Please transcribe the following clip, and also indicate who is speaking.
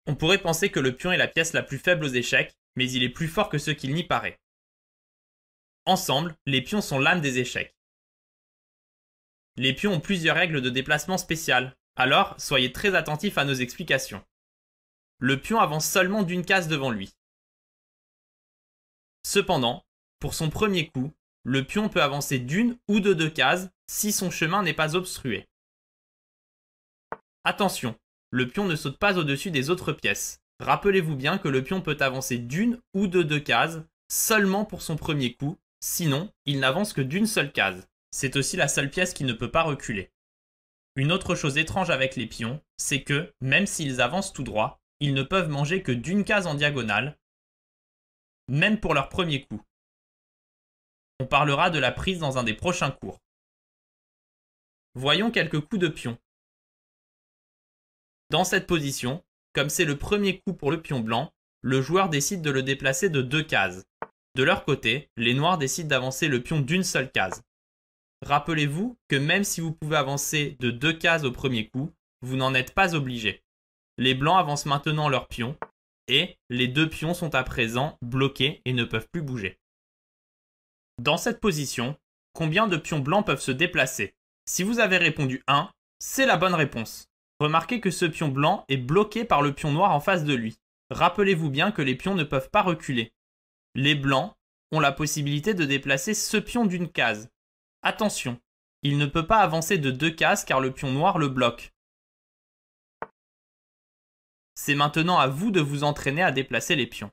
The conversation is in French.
Speaker 1: On pourrait penser que le pion est la pièce la plus faible aux échecs, mais il est plus fort que ce qu'il n'y paraît. Ensemble, les pions sont l'âme des échecs. Les pions ont plusieurs règles de déplacement spéciales, alors soyez très attentifs à nos explications. Le pion avance seulement d'une case devant lui. Cependant, pour son premier coup, le pion peut avancer d'une ou de deux cases si son chemin n'est pas obstrué. Attention, le pion ne saute pas au-dessus des autres pièces. Rappelez-vous bien que le pion peut avancer d'une ou de deux cases seulement pour son premier coup, sinon il n'avance que d'une seule case. C'est aussi la seule pièce qui ne peut pas reculer. Une autre chose étrange avec les pions, c'est que, même s'ils avancent tout droit, ils ne peuvent manger que d'une case en diagonale, même pour leur premier coup. On parlera de la prise dans un des prochains cours. Voyons quelques coups de pion. Dans cette position, comme c'est le premier coup pour le pion blanc, le joueur décide de le déplacer de deux cases. De leur côté, les noirs décident d'avancer le pion d'une seule case. Rappelez-vous que même si vous pouvez avancer de deux cases au premier coup, vous n'en êtes pas obligé. Les blancs avancent maintenant leur pion, et les deux pions sont à présent bloqués et ne peuvent plus bouger. Dans cette position, combien de pions blancs peuvent se déplacer? Si vous avez répondu 1, c'est la bonne réponse. Remarquez que ce pion blanc est bloqué par le pion noir en face de lui. Rappelez-vous bien que les pions ne peuvent pas reculer. Les blancs ont la possibilité de déplacer ce pion d'une case. Attention, il ne peut pas avancer de deux cases car le pion noir le bloque. C'est maintenant à vous de vous entraîner à déplacer les pions.